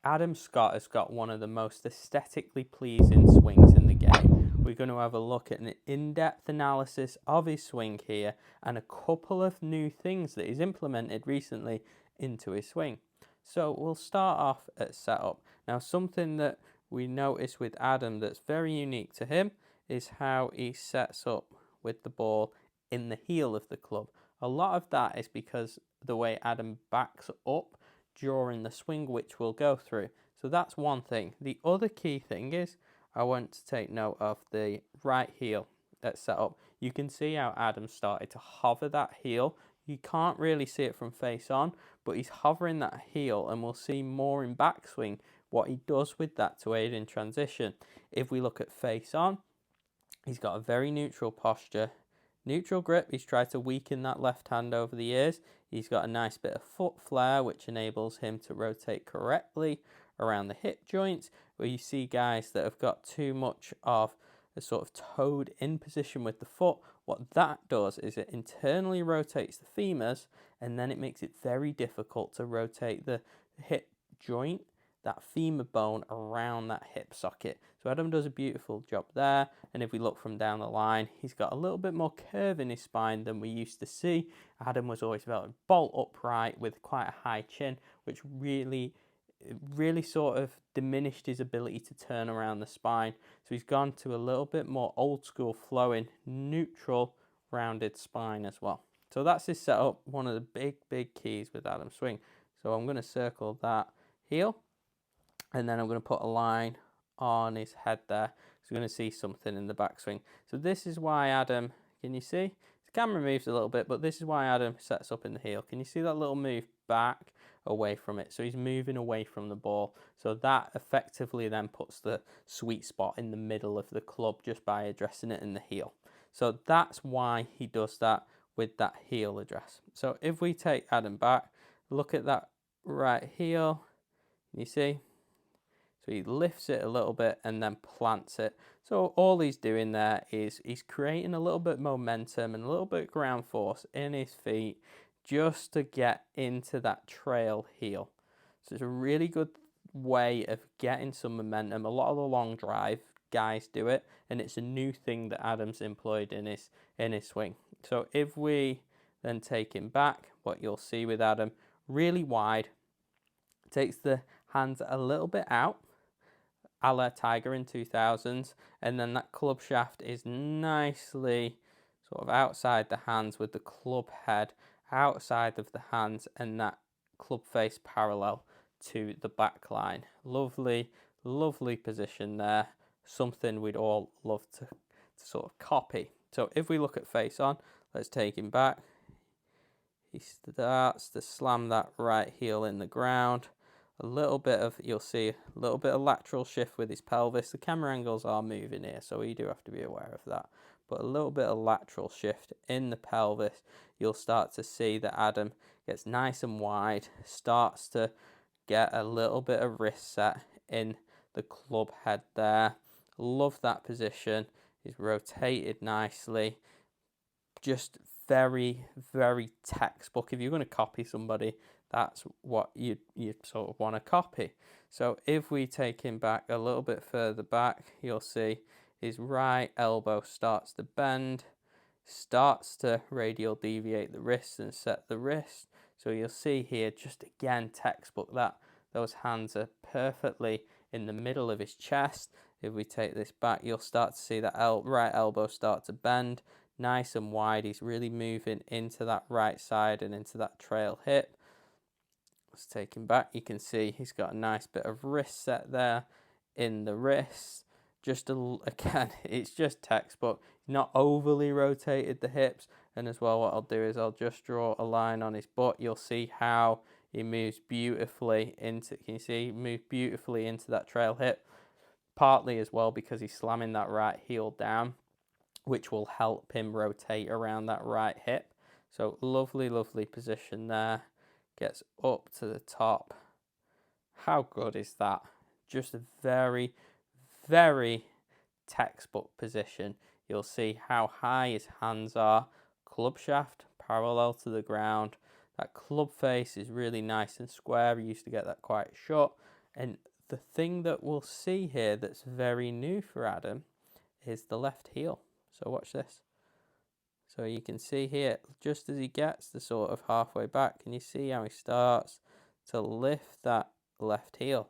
Adam Scott has got one of the most aesthetically pleasing swings in the game. We're going to have a look at an in-depth analysis of his swing here and a couple of new things that he's implemented recently into his swing. So we'll start off at setup. Now, something that we notice with Adam that's very unique to him is how he sets up with the ball in the heel of the club. A lot of that is because the way Adam backs up during the swing, which we'll go through. So that's one thing. The other key thing is I want to take note of the right heel at setup. You can see how Adam started to hover that heel. You can't really see it from face on, but he's hovering that heel, and we'll see more in backswing what he does with that to aid in transition. If we look at face on, he's got a very neutral posture. Neutral grip, he's tried to weaken that left hand over the years. He's got a nice bit of foot flare, which enables him to rotate correctly around the hip joints, where you see guys that have got too much of a sort of toed in position with the foot. What that does is it internally rotates the femurs, and then it makes it very difficult to rotate the hip joint, that femur bone around that hip socket. So Adam does a beautiful job there, and if we look from down the line, he's got a little bit more curve in his spine than we used to see. Adam was always very bolt upright with quite a high chin, which really sort of diminished his ability to turn around the spine. So he's gone to a little bit more old school flowing, neutral, rounded spine as well. So that's his setup, one of the big keys with Adam's swing. So I'm going to circle that heel, and then I'm going to put a line on his head there. So we're going to see something in the backswing. So this is why Adam, can you see? The camera moves a little bit, but this is why Adam sets up in the heel. Can you see that little move back away from it? So he's moving away from the ball. So that effectively then puts the sweet spot in the middle of the club just by addressing it in the heel. So that's why he does that with that heel address. So if we take Adam back, look at that right heel, you see? So he lifts it a little bit and then plants it. So all he's doing there is he's creating a little bit of momentum and a little bit of ground force in his feet just to get into that trail heel. So it's a really good way of getting some momentum. A lot of the long drive guys do it, and it's a new thing that Adam's employed in his swing. So if we then take him back, what you'll see with Adam, really wide, takes the hands a little bit out, a la Tiger in 2000s, and then that club shaft is nicely sort of outside the hands with the club head outside of the hands and that club face parallel to the back line. Lovely position there, something we'd all love to sort of copy. So if we look at face on, let's take him back. He starts to slam that right heel in the ground. A little bit of, you'll see a little bit of lateral shift with his pelvis. The camera angles are moving here, so you do have to be aware of that. But a little bit of lateral shift in the pelvis. You'll start to see that Adam gets nice and wide, starts to get a little bit of wrist set in the club head there. Love that position. He's rotated nicely. Just very textbook. If you're going to copy somebody, that's what you sort of want to copy. So if we take him back a little bit further back, you'll see his right elbow starts to bend, starts to radial deviate the wrist and set the wrist. So you'll see here, just again, textbook, that those hands are perfectly in the middle of his chest. If we take this back, you'll start to see that right elbow start to bend, nice and wide. He's really moving into that right side and into that trail hip. Let's take him back. You can see he's got a nice bit of wrist set there in the wrist. Just again, it's just textbook. Not overly rotated the hips. And as well, what I'll do is I'll just draw a line on his butt. You'll see how he moves beautifully into, can you see, move beautifully into that trail hip. Partly as well because he's slamming that right heel down, which will help him rotate around that right hip. So lovely position there. Gets up to the top. How good is that? Just a very textbook position. You'll see how high his hands are. Club shaft parallel to the ground. That club face is really nice and square. We used to get that quite short. And the thing that we'll see here that's very new for Adam is the left heel. So watch this. So you can see here, just as he gets the sort of halfway back, can you see how he starts to lift that left heel?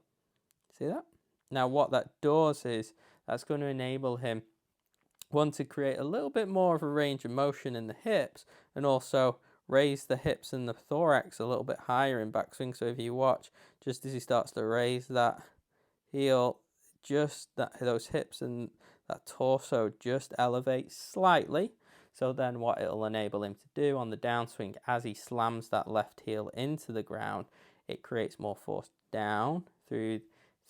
See that? Now what that does is that's going to enable him, one, to create a little bit more of a range of motion in the hips, and also raise the hips and the thorax a little bit higher in backswing. So if you watch, just as he starts to raise that heel, just those hips and that torso just elevate slightly. So then what it'll enable him to do on the downswing, as he slams that left heel into the ground, it creates more force down through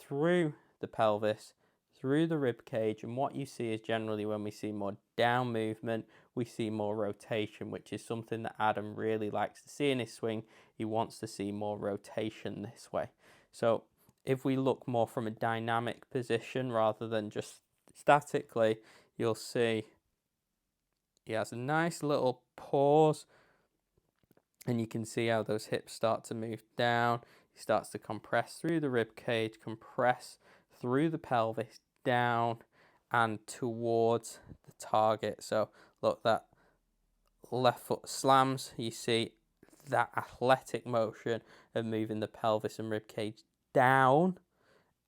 the pelvis, through the rib cage. And what you see is, generally when we see more down movement, we see more rotation, which is something that Adam really likes to see in his swing. He wants to see more rotation this way. So if we look more from a dynamic position rather than just statically, you'll see he has a nice little pause, and you can see how those hips start to move down. He starts to compress through the rib cage, compress through the pelvis, down and towards the target. So look, that left foot slams, you see that athletic motion of moving the pelvis and rib cage down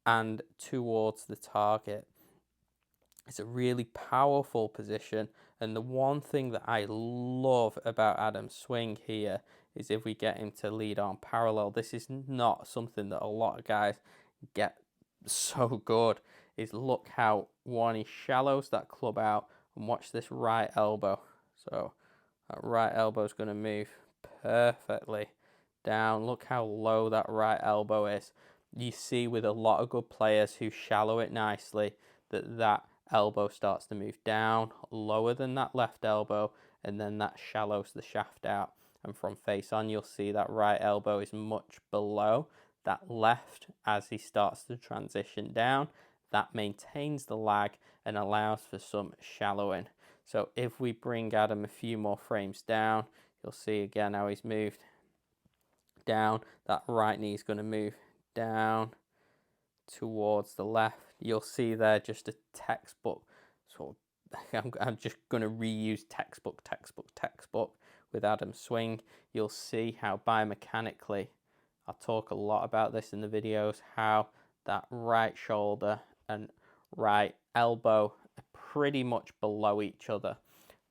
and towards the target. It's a really powerful position, and the one thing that I love about Adam's swing here is if we get him to lead arm parallel. This is not something that a lot of guys get so good, is look how, one, he shallows that club out, and watch this right elbow. So that right elbow is going to move perfectly down. Look how low that right elbow is. You see with a lot of good players who shallow it nicely that elbow starts to move down lower than that left elbow, and then that shallows the shaft out. And from face on, you'll see that right elbow is much below that left as he starts to transition down. That maintains the lag and allows for some shallowing. So if we bring Adam a few more frames down, you'll see again how he's moved down. That right knee is going to move down towards the left. You'll see there just a textbook sort of, I'm just going to reuse textbook with Adam's swing. You'll see how biomechanically, I'll talk a lot about this in the videos, how that right shoulder and right elbow are pretty much below each other.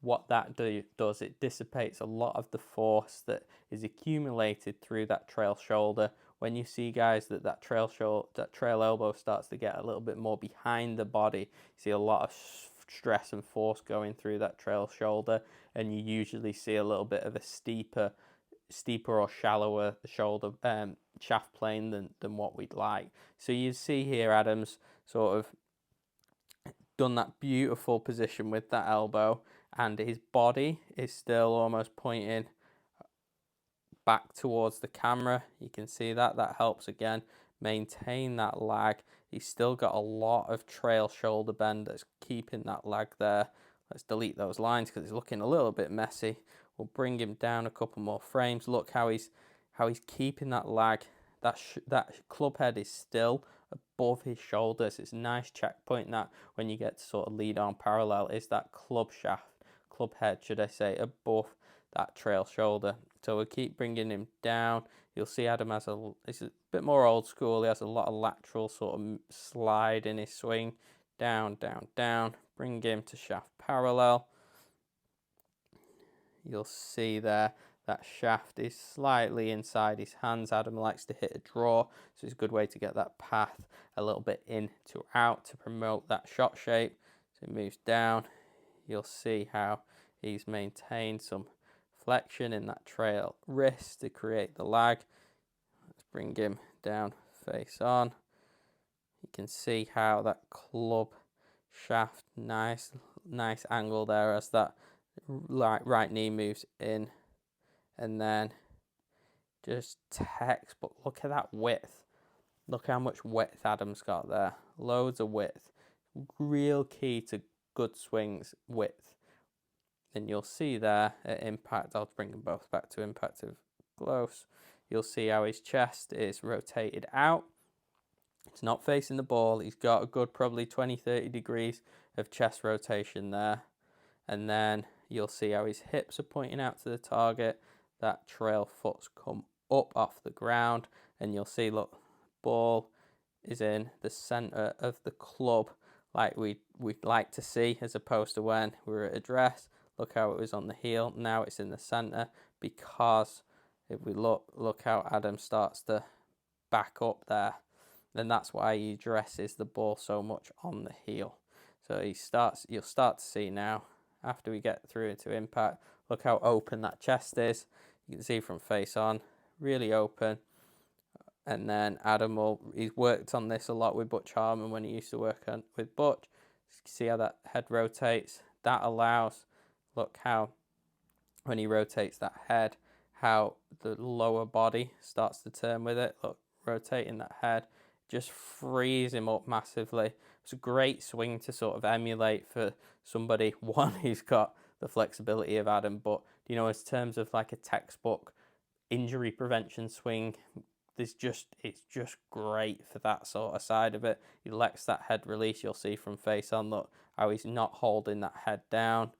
What that does, it dissipates a lot of the force that is accumulated through that trail shoulder. When you see guys that trail elbow starts to get a little bit more behind the body, you see a lot of stress and force going through that trail shoulder, and you usually see a little bit of a steeper or shallower shoulder shaft plane than what we'd like. So you see here Adam's sort of done that beautiful position with that elbow, and his body is still almost pointing back towards the camera. You can see that helps again maintain that lag. He's still got a lot of trail shoulder bend that's keeping that lag there. Let's delete those lines because it's looking a little bit messy. We'll bring him down a couple more frames. Look how he's keeping that lag. That club head is still above his shoulders. It's a nice checkpoint that when you get to sort of lead arm parallel is that club head, should I say, above that trail shoulder. So we'll keep bringing him down. You'll see Adam he's a bit more old school. He has a lot of lateral sort of slide in his swing. Down, down, down. Bring him to shaft parallel. You'll see there that shaft is slightly inside his hands. Adam likes to hit a draw, so it's a good way to get that path a little bit in to out to promote that shot shape. So it moves down. You'll see how he's maintained some flexion in that trail wrist to create the lag. Let's bring him down face on. You can see how that club shaft, nice angle there as that right knee moves in, and then just textbook. Look at that width. Look how much width Adam's got there. Loads of width. Real key to good swings, width. And you'll see there at impact, I'll bring them both back to impact of close. You'll see how his chest is rotated out. It's not facing the ball. He's got a good probably 20-30 degrees of chest rotation there. And then you'll see how his hips are pointing out to the target. That trail foot's come up off the ground, and you'll see, look, ball is in the center of the club like we'd like to see, as opposed to when we were at address. Look how it was on the heel. Now it's in the center, because if we look how Adam starts to back up there, then that's why he addresses the ball so much on the heel. So you'll start to see now, after we get through into impact, look how open that chest is. You can see from face on, really open. And then Adam he's worked on this a lot with Butch Harmon when he used to work with Butch. See how that head rotates? That allows, look how, when he rotates that head, how the lower body starts to turn with it. Look, rotating that head just frees him up massively. It's a great swing to sort of emulate for somebody, one, who's got the flexibility of Adam, but, you know, in terms of like a textbook injury prevention swing, it's just great for that sort of side of it. He lets that head release. You'll see from face on, look how he's not holding that head down.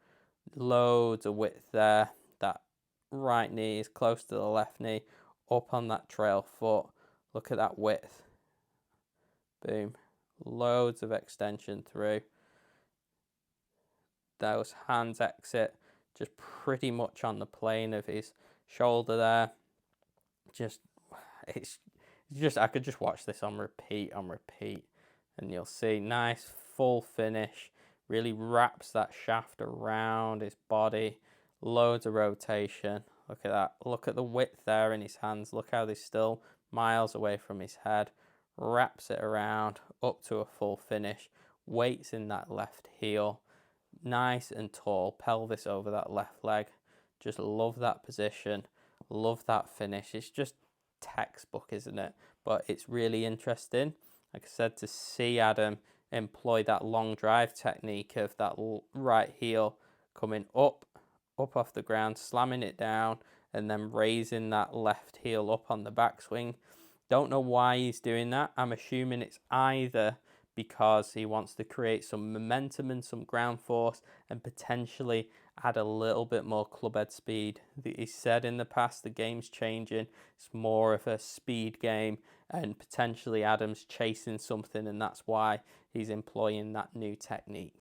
Loads of width there. That right knee is close to the left knee, up on that trail foot. Look at that width. Boom. Loads of extension through. Those hands exit just pretty much on the plane of his shoulder there. It's just, I could just watch this on repeat, and you'll see nice full finish. Really wraps that shaft around his body. Loads of rotation. Look at that. Look at the width there in his hands. Look how they're still miles away from his head. Wraps it around up to a full finish. Weights in that left heel. Nice and tall. Pelvis over that left leg. Just love that position. Love that finish. It's just textbook, isn't it? But it's really interesting, like I said, to see Adam employ that long drive technique of that right heel coming up off the ground, slamming it down, and then raising that left heel up on the backswing. Don't know why he's doing that. I'm assuming it's either because he wants to create some momentum and some ground force and potentially add a little bit more club head speed. He said in the past the game's changing. It's more of a speed game, and potentially Adam's chasing something, and that's why he's employing that new technique.